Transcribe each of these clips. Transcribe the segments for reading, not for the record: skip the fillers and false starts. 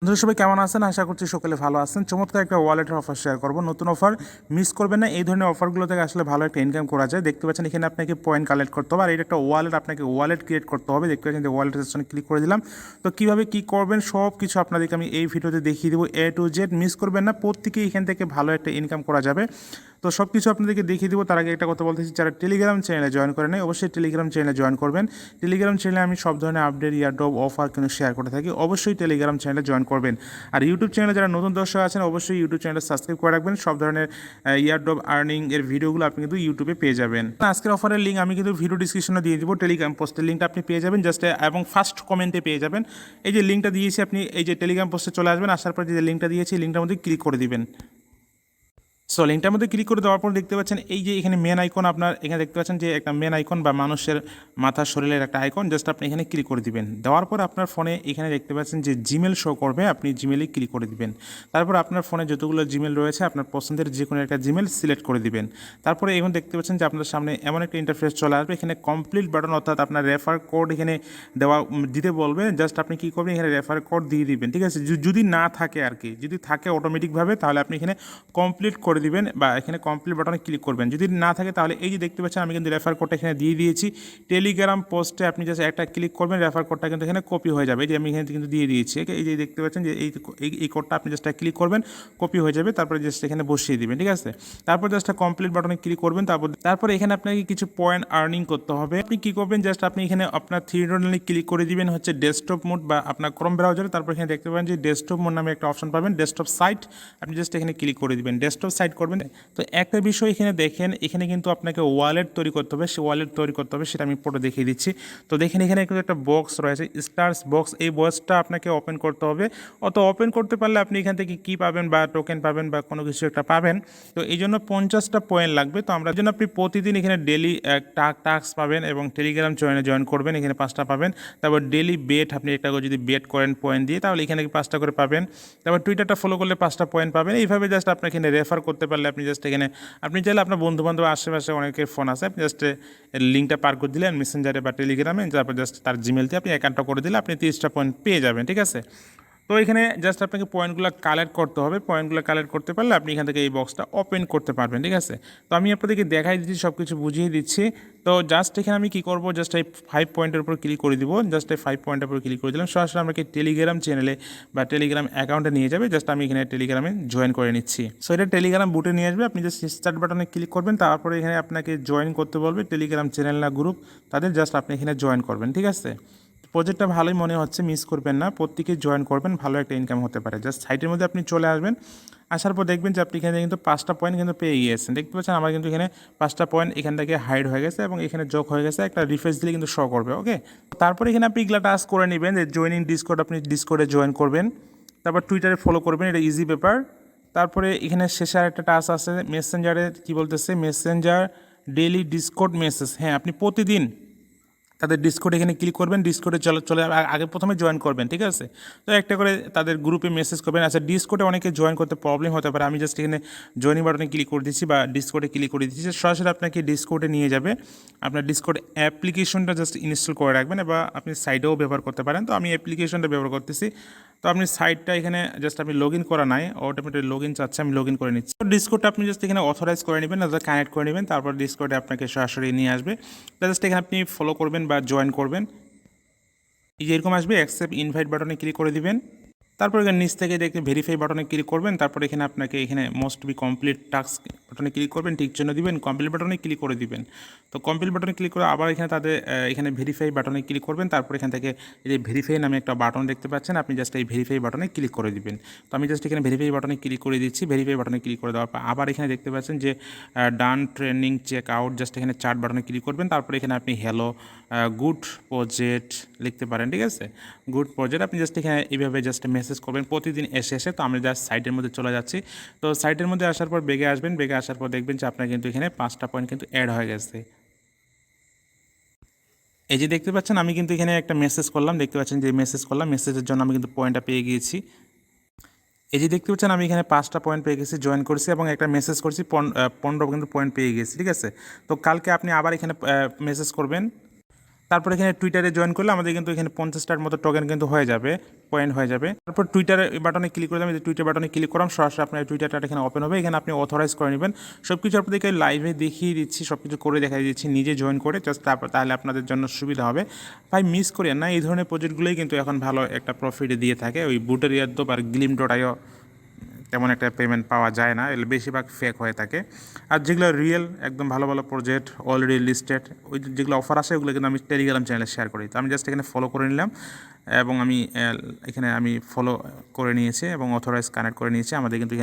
বন্ধুরা সবাই কেমন আছেন? আশা করছি সকলে ভালো আছেন। চমৎকার একটা ওয়ালেটের অফার শেয়ার করব। নতুন অফার মিস করবেন না। এই ধরনের অফারগুলো থেকে আসলে ভালো একটা ইনকাম করা যায়। দেখতে পাচ্ছেন এখানে আপনাকে পয়েন্ট কালেক্ট করতে হবে, আর এটা একটা ওয়ালেট, আপনাকে ওয়ালেট ক্রিয়েট করতে হবে। দেখতে পাচ্ছেন যে ওয়ালেট সেকশনে ক্লিক করে দিলাম। তো কীভাবে কী করবেন সব কিছু আপনাদেরকে আমি এই ভিডিওতে দেখিয়ে দেবো, A to Z। মিস করবেন না, প্রত্যেকেই এখান থেকে ভালো একটা ইনকাম করা যাবে। তো সব কিছু আপনাদেরকে দেখিয়ে দেবো। তার আগে একটা কথা বলতেছি, যারা টেলিগ্রাম চ্যানেলে জয়েন করে নেয় অবশ্যই টেলিগ্রাম চ্যানেলে জয়েন করবেন। টেলিগ্রাম চ্যানেলে আমি সব ধরনের আপডেট, ইয়ারড্রপ, অফার কিন্তু শেয়ার করে থাকি। অবশ্যই টেলিগ্রাম চ্যানেলে জয়েন করবেন। আর ইউটিউব চ্যানেলে যারা নতুন দর্শক আছেন অবশ্যই ইউটিউব চ্যানেলে সাবস্ক্রাইব করে রাখবেন। সব ধরনের ইয়ারড্রপ, আর্নিং এর ভিডিওগুলো আপনি কিন্তু ইউটিউবে পেয়ে যাবেন। আজকের অফারের লিঙ্ক আমি কিন্তু ভিডিও ডিসক্রিপশনে দিয়ে দিব। টেলিগ্রাম পোস্টের লিঙ্কটা আপনি পেয়ে যাবেন জাস্ট, এবং ফার্স্ট কমেন্টে পেয়ে যাবেন। এই যে লিঙ্কটা দিয়েছি, আপনি এই যে টেলিগ্রাম পোস্টে চলে আসবেন। আসার পর যে লিঙ্কটা দিয়েছি লিঙ্কটার মধ্যে ক্লিক করে দিবেন। সো লিঙ্কটার মধ্যে ক্লিক করে দেওয়ার পর দেখতে পাচ্ছেন এই যে এখানে মেন আইকন, আপনার এখানে দেখতে পাচ্ছেন যে একটা মেন আইকন বা মানুষের মাথা শরীরের একটা আইকন, জাস্ট আপনি এখানে ক্লিক করে দিবেন। দেওয়ার পর আপনার ফোনে এখানে দেখতে পাচ্ছেন যে জিমেল শো করবে, আপনি জিমেলে ক্লিক করে দিবেন। তারপর আপনার ফোনে যতগুলো জিমেল রয়েছে আপনার পছন্দের যে কোনো একটা জিমেল সিলেক্ট করে দিবেন। তারপরে এখন দেখতে পাচ্ছেন যে আপনার সামনে এমন একটা ইন্টারফেস চলে আসবে। এখানে কমপ্লিট বাটন, অর্থাৎ আপনার রেফার কোড এখানে দিতে বলবে। জাস্ট আপনি কী করবেন, এখানে রেফার কোড দিয়ে দিবেন। ঠিক আছে, যদি না থাকে আর কি, যদি থাকে অটোমেটিকভাবে তাহলে আপনি এখানে কমপ্লিট করে দিবেন বা এখানে কমপ্লিট বাটনে ক্লিক করবেন। যদি না থাকে তাহলে এই যে দেখতে পাচ্ছেন আমি কিন্তু রেফার কোডটা এখানে দিয়ে দিয়েছি। টেলিগ্রাম পোস্টে আপনি জাস্ট একটা ক্লিক করবেন, রেফার কোডটা কিন্তু এখানে কপি হয়ে যাবে। এই যে আমি এখানে কিন্তু দিয়ে দিয়েছি। এই যে দেখতে পাচ্ছেন যে এই কোডটা আপনি জাস্ট ক্লিক করবেন, কপি হয়ে যাবে। তারপরে জাস্ট এখানে বসিয়ে দিবেন। ঠিক আছে, তারপর জাস্ট কমপ্লিট বাটনে ক্লিক করবেন। তারপর এখানে আপনাকে কিছু পয়েন্ট আর্নিং করতে হবে। আপনি কী করবেন, জাস্ট আপনি এখানে আপনার থ্রি ডটে ক্লিক করে দিবেন হচ্ছে ডেস্কটপ মোড বা আপনার ক্রোম ব্রাউজারে। তারপর এখানে দেখতে পাবেন যে ডেস্কটপ মোড নামে একটা অপশন পাবেন, ডেস্কটপ সাইট। আপনি জাস্ট এখানে ক্লিক করে দিবেন, ডেস্কটপ সাইট করবেন। তো একটা বিষয় এখানে দেখেন, এখানে কিন্তু আপনাকে ওয়ালেট তৈরি করতে হবে। সে ওয়ালেট তৈরি করতে হবে সেটা আমি পরে দেখিয়ে দিচ্ছি। তো দেখেন এখানে কিন্তু একটা বক্স রয়েছে, স্টার্স বক্স। এই বক্সটা আপনাকে ওপেন করতে হবে। অত ওপেন করতে পারলে আপনি এখান থেকে কী পাবেন, বা টোকেন পাবেন বা কোনো কিছু একটা পাবেন। তো এই জন্য 50টা পয়েন্ট লাগবে। তো আমরা জন্য আপনি প্রতিদিন এখানে ডেলি টাস্ক পাবেন, এবং টেলিগ্রাম চ্যানেলে জয়েন করবেন, এখানে 5টা পাবেন। তারপর ডেলি বেট, আপনি একটা করে যদি বেট করেন পয়েন্ট দিয়ে তাহলে এখানে 5টা করে পাবেন। তারপর টুইটারটা ফলো করলে 5টা পয়েন্ট পাবেন। এইভাবে জাস্ট আপনাকে এখানে রেফার করতে পারলে আপনি জাস্ট এখানে, আপনি চাইলে আপনার বন্ধুবান্ধব আশেপাশে অনেকের ফোন আছে, আপনি জাস্ট লিঙ্কটা পার করে দিলেন মেসেঞ্জারে বা টেলিগ্রামে, তারপর জাস্ট তার জিমেল দিয়ে আপনি অ্যাকাউন্টটা করে দিলে আপনি 30টা পয়েন্ট পেয়ে যাবেন। ঠিক আছে, তো এখানে জাস্ট আপনাকে পয়েন্টগুলো কালেক্ট করতে হবে। পয়েন্টগুলো কালেক্ট করতে পারলে আপনি এখান থেকে এই বক্সটা ওপেন করতে পারবেন। ঠিক আছে, তো আমি আপনাদেরকে দেখাই দিচ্ছি, সব কিছু বুঝিয়ে দিচ্ছি। তো জাস্ট এখানে আমি কী করবো, জাস্ট এই 5 পয়েন্টের উপর ক্লিক করে দিব। জাস্ট এই 5 পয়েন্টের উপর ক্লিক করে দিলাম, সরাসরি আমাকে টেলিগ্রাম চ্যানেলে বা টেলিগ্রাম অ্যাকাউন্টে নিয়ে যাবে। জাস্ট আমি এখানে টেলিগ্রামে জয়েন করে নিচ্ছি। সো এটা টেলিগ্রাম বুটে নিয়ে আসবে। আপনি জাস্ট স্টার্ট বাটনে ক্লিক করবেন, তারপরে এখানে আপনাকে জয়েন করতে বলবে। টেলিগ্রাম চ্যানেল না গ্রুপ, তাদের জাস্ট আপনি এখানে জয়েন করবেন। ঠিক আছে, প্রজেক্টটা ভালোই মনে হচ্ছে, মিস করবেন না, প্রত্যেকে জয়েন করবেন, ভালো একটা ইনকাম হতে পারে। জাস্ট সাইটের মধ্যে আপনি চলে আসবেন। আসার পর দেখবেন যে আপনি এখানে কিন্তু 5টা পয়েন্ট কিন্তু পেয়ে গিয়েছেন। দেখতে পাচ্ছেন আমার কিন্তু এখানে 5টা পয়েন্ট এখান থেকে হাইড হয়ে গেছে, এবং এখানে যোগ হয়ে গেছে। একটা রিফ্রেশ দিলে কিন্তু শো করবে। ওকে, তারপরে এখানে আপনি এগুলো টাস্ক করে নেবেন যে জয়েনিং ডিসকর্ড, আপনি ডিসকর্ডে জয়েন করবেন। তারপর টুইটারে ফলো করবেন, এটা ইজি ব্যাপার। তারপরে এখানে শেষে আরেকটা টাস্ক আছে মেসেঞ্জারে, কি বলতেছে, মেসেঞ্জার ডেইলি ডিসকর্ড মেসেজ। হ্যাঁ, আপনি প্রতিদিন তাদের ডিসকর্ড এখানে ক্লিক করবেন, ডিসকর্ডে চলে আগে প্রথমে জয়েন করবেন। ঠিক আছে, তো একটা করে তাদের গ্রুপে মেসেজ করবেন। আচ্ছা, ডিসকর্ডে অনেকে জয়েন করতে প্রবলেম হতে পারে, আমি জাস্ট এখানে জয়েনিং বাটনে ক্লিক করে দিচ্ছি বা ডিসকর্ডে ক্লিক করে দিচ্ছি। সরাসরি আপনাকে ডিসকর্ডে নিয়ে যাবে। আপনার ডিসকর্ড অ্যাপ্লিকেশনটা জাস্ট ইনস্টল করে রাখবেন, বা আপনি সাইটেও ব্যবহার করতে পারেন। তো আমি অ্যাপ্লিকেশনটা ব্যবহার করতেছি। তো আপনি সাইটটা এখানে জাস্ট আমি লগ ইন করা নাই, অটোমেটিক লগ ইন চাচ্ছে, আমি লগ ইন করে নিচ্ছি। তো ডিসকর্ডটা আপনি জাস্ট এখানে অথরাইজ করে নেবেন, কানেক্ট করে নেবেন। তারপর ডিসকর্ডে আপনাকে সরাসরি নিয়ে আসবে। জাস্ট এখানে আপনি ফলো করবেন বা জয়েন করবেন। এই যে এরকম আসবে, অ্যাকসেপ্ট ইনভাইট বাটনে ক্লিক করে দিবেন। তারপর এখানে নিচ থেকে দেখতে ভেরিফাই বাটনে ক্লিক করবেন। তারপর এখানে আপনাকে এখানে মোস্ট বি কমপ্লিট টাস্ক বাটনে ক্লিক করবেন, ঠিক জন্য দিবেন, কমপ্লিট বাটনে ক্লিক করে দিবেন। তো কমপ্লিট বাটনে ক্লিক করে আবার এখানে তাদের এখানে ভেরিফাই বাটনে ক্লিক করবেন। তারপর এখান থেকে এই যে ভেরিফাই নামে একটা বাটন দেখতে পাচ্ছেন, আপনি জাস্ট এই ভেরিফাই বাটনে ক্লিক করে দিবেন। তো আমি জাস্ট এখানে ভেরিফাই বাটনে ক্লিক করে দিচ্ছি। ভেরিফাই বাটনে ক্লিক করে দেওয়ার পর আবার এখানে দেখতে পাচ্ছেন যে ডান ট্রেনিং চেক আউট, জাস্ট এখানে চার্ট বাটনে ক্লিক করবেন। তারপর এখানে আপনি হ্যালো গুড প্রজেক্ট লিখতে পারেন। ঠিক আছে, গুড প্রজেক্ট আপনি জাস্ট এখানে এইভাবে জাস্ট মেসেজ করবেন প্রতিদিন এসে। তো আমরা জাস্ট সাইটের মধ্যে চলে যাচ্ছি। তো সাইটের মধ্যে আসার পর বেগে আসবেন, বেগে আসার পর দেখবেন যে আপনার কিন্তু এখানে 5টা পয়েন্ট কিন্তু অ্যাড হয়ে গেছে। এই যে দেখতে পাচ্ছেন আমি কিন্তু এখানে একটা মেসেজ করলাম, দেখতে পাচ্ছেন যে মেসেজ করলাম, মেসেজের জন্য আমি কিন্তু পয়েন্টটা পেয়ে গিয়েছি। এই যে দেখতে পাচ্ছেন আমি এখানে 5টা পয়েন্ট পেয়ে গেছি, জয়েন করেছি এবং একটা মেসেজ করছি, 15 কিন্তু পয়েন্ট পেয়ে গেছি। ঠিক আছে, তো কালকে আপনি আবার এখানে মেসেজ করবেন। তারপর এখানে টুইটারে জয়েন করলে আমাদের কিন্তু এখানে 50টার মতো টোকেন কিন্তু হয়ে যাবে, পয়েন্ট হয়ে যাবে। তারপর টুইটারে বাটনে ক্লিক করে আমি টুইটার বাটনে ক্লিক করলাম, সরাসরি আপনার টুইটারটা এখানে ওপেন হবে। এখানে আপনি অথরাইজ করে নেবেন। সব কিছু আপনাদেরকে লাইভে দেখিয়ে দিচ্ছি, সব কিছু করে দেখাই দিচ্ছি, নিজে জয়েন করে জাস্ট তাহলে আপনাদের জন্য সুবিধা হবে। ভাই মিস করেন না, এই ধরনের প্রজেক্টগুলোই কিন্তু এখন ভালো একটা প্রফিট দিয়ে থাকে। ওই বুটের ইয়ারদোপ আর glim.io তেমন একটা পেমেন্ট পাওয়া যায় না, এগুলো বেশিরভাগ ফেক হয়ে থাকে। আর যেগুলো রিয়েল একদম ভালো ভালো প্রজেক্ট অলরেডি লিস্টেড, ওই যেগুলো অফার আসে ওগুলো কিন্তু আমি টেলিগ্রাম চ্যানেলে শেয়ার করি। তো আমি জাস্ট এখানে ফলো করে নিলাম এবং এখানে আমি ফলো করে নিয়েছি এবং অথরাইজ কানেক্ট করে নিয়েছি। আমাদের কিন্তু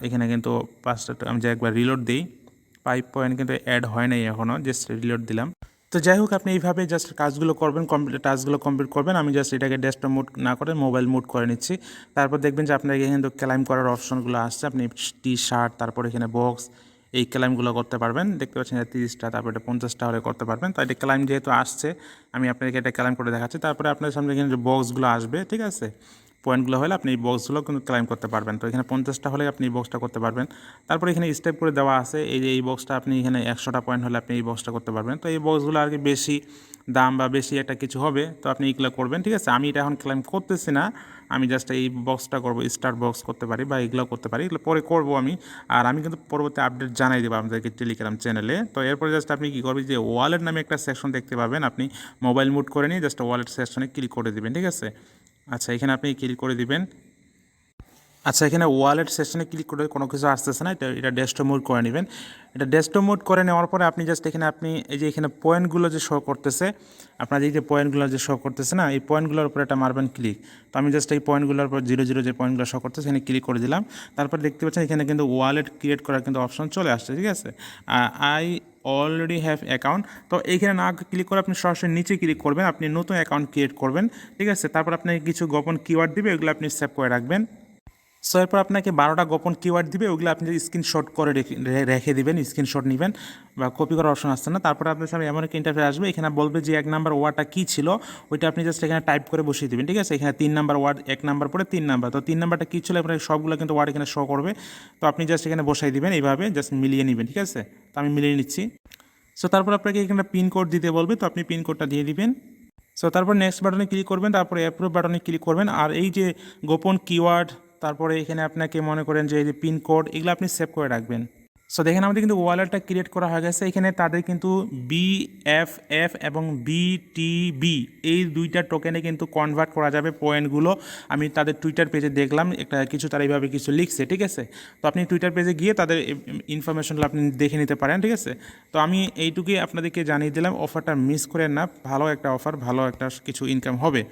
এখানে কিন্তু 5টা আমি যে একবার রিলোড দিই, 5 পয়েন্ট কিন্তু অ্যাড হয় নাই এখনও, জাস্ট রিলোড দিলাম। তো যাই হোক, আপনি এইভাবে জাস্ট কাজগুলো করবেন, টাস্কগুলো কমপ্লিট করবেন। আমি জাস্ট এটাকে ডেস্কটপ মোড না করে মোবাইল মোড করে নিচ্ছি। তারপর দেখবেন যে আপনার এখানে কিন্তু ক্লাইম করার অপশনগুলো আসছে। আপনি টি শার্ট, তারপর এখানে বক্স, এই ক্লাইমগুলো করতে পারবেন। দেখতে পাচ্ছেন 30টা, তারপর এটা 50টা হলে করতে পারবেন। তো এটা ক্লাইম যেহেতু আসছে, আমি আপনাকে এটা ক্লাইম করে দেখাচ্ছি। তারপরে আপনার সামনে এখানে যে বক্সগুলো আসবে, ঠিক আছে, পয়েন্টগুলো হলে আপনি এই বক্সগুলো কিন্তু ক্লাইম করতে পারবেন। তো এখানে 50টা হলে আপনি এই বক্সটা করতে পারবেন। তারপর এখানে স্টেপ করে দেওয়া আছে, এই যে এই বক্সটা আপনি এখানে 100টা পয়েন্ট হলে আপনি এই বক্সটা করতে পারবেন। তো এই বক্সগুলো আর কি বেশি দাম বা বেশি একটা কিছু হবে, তো আপনি এইগুলো করবেন, ঠিক আছে। আমি এটা এখন ক্লাইম করতেছি না, আমি জাস্ট এই বক্সটা করবো, স্টার বক্স করতে পারি বা এগুলো করতে পারি, এগুলো পরে করবো আমি। আর আমি কিন্তু পরবর্তী আপডেট জানাই দেবো আপনাদেরকে টেলিগ্রাম চ্যানেলে। তো এরপরে জাস্ট আপনি কী করবেন, যে ওয়ালেট নামে একটা সেকশন দেখতে পাবেন, আপনি মোবাইল মুড করে নিয়ে জাস্ট ওয়ালেট সেকশনে ক্লিক করে দেবেন, ঠিক আছে। আচ্ছা, এখানে আপনি ক্লিক করে দিবেন। আচ্ছা, এখানে ওয়ালেট সেকশনে ক্লিক করে কোনো কিছু আসতেছে না, এটা ডেস্কটপ মোড করে নেবেন। এটা ডেস্কটপ মোড করে নেওয়ার পরে আপনি জাস্ট এখানে আপনি এই যে এখানে পয়েন্টগুলো যে শো করতেছে, আপনার এই যে পয়েন্টগুলো যে শো করতেছে না, এই পয়েন্টগুলোর উপরে এটা মারবেন ক্লিক। তো আমি জাস্ট এই পয়েন্টগুলোর উপর 00 যে পয়েন্টগুলো শো করতেছে এখানে ক্লিক করে দিলাম। তারপর দেখতে পাচ্ছেন এখানে কিন্তু ওয়ালেট ক্রিয়েট করার কিন্তু অপশন চলে আসছে, ঠিক আছে। I already have account. তো এইখানে না ক্লিক করে আপনি সরাসরি নিচে ক্লিক করবেন, আপনি নতুন অ্যাকাউন্ট ক্রিয়েট করবেন, ঠিক আছে। তারপর আপনাকে কিছু গোপন কিওয়ার্ড দিবে, এগুলো আপনি সেভ করে রাখবেন। সো এরপর আপনাকে 12টা গোপন কিওয়ার্ড দিবে, ওগুলো আপনি স্ক্রিনশট করে রেখে দিবেন, স্ক্রিনশট নেবেন বা কপি করার অপশন আসছে না। তারপরে আপনার সামনে এমন একটা ইন্টারফেস আসবে, এখানে বলবে যে 1 নাম্বার ওয়ার্ডটা কী ছিল, ওইটা আপনি জাস্ট এখানে টাইপ করে বসিয়ে দেবেন, ঠিক আছে। এখানে 3 নাম্বার ওয়ার্ড, 1 নাম্বার পরে 3 নাম্বার, তো 3 নাম্বারটা কী ছিল আপনার সবগুলো কিন্তু ওয়ার্ড এখানে শো করবে। তো আপনি জাস্ট এখানে বসাই দিবেন, এইভাবে জাস্ট মিলিয়ে নেবেন, ঠিক আছে। তো আমি মিলিয়ে নিচ্ছি। সো তারপর আপনাকে এখানে পিন কোড দিতে বলবে, তো আপনি পিন কোডটা দিয়ে দিবেন। সো তারপর নেক্সট বাটনে ক্লিক করবেন, তারপরে অ্যাপ্রুভ বাটনে ক্লিক করবেন। আর এই যে গোপন কিওয়ার্ড, তারপরে এখানে আপনাকে মনে করেন যে এই যে পিন কোড, এগুলো আপনি সেভ করে রাখবেন। সো দেখেন আমাদের কিন্তু ওয়ালেটটা ক্রিয়েট করা হয়ে গেছে। এখানে তাদের কিন্তু BFF এবং BTB এই দুইটা টোকেনে কিন্তু কনভার্ট করা যাবে পয়েন্টগুলো। আমি তাদের টুইটার পেজে দেখলাম একটা কিছু, তারা এইভাবে কিছু লিখছে, ঠিক আছে। তো আপনি টুইটার পেজে গিয়ে তাদের ইনফরমেশনগুলো আপনি দেখে নিতে পারেন, ঠিক আছে। তো আমি এইটুকুই আপনাদেরকে জানিয়ে দিলাম, অফারটা মিস করেন না, ভালো একটা অফার, ভালো একটা কিছু ইনকাম হবে।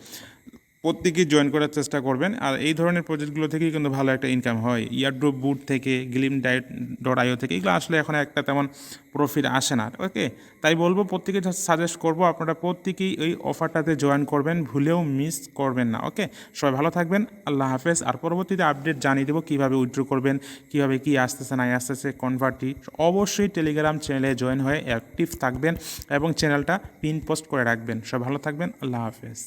প্রত্যেকেই জয়েন করার চেষ্টা করবেন। আর এই ধরনের প্রজেক্টগুলো থেকেই কিন্তু ভালো একটা ইনকাম হয়, ইয়ারড্রপ বুট থেকে, glim.io থেকে, এগুলো আসলে এখন একটা তেমন প্রফিট আসে না, ওকে। তাই বলবো, প্রত্যেকে সাজেস্ট করবো আপনারা প্রত্যেকেই এই অফারটাতে জয়েন করবেন, ভুলেও মিস করবেন না, ওকে। সবাই ভালো থাকবেন, আল্লাহ হাফেজ। আর পরবর্তীতে আপডেট জানিয়ে দেবো কীভাবে উইথড্র করবেন, কীভাবে কী আসতেছে না আসতেছে কনভার্টি। অবশ্যই টেলিগ্রাম চ্যানেলে জয়েন হয়ে অ্যাক্টিভ থাকবেন এবং চ্যানেলটা পিন পোস্ট করে রাখবেন। সবাই ভালো থাকবেন, আল্লাহ হাফেজ।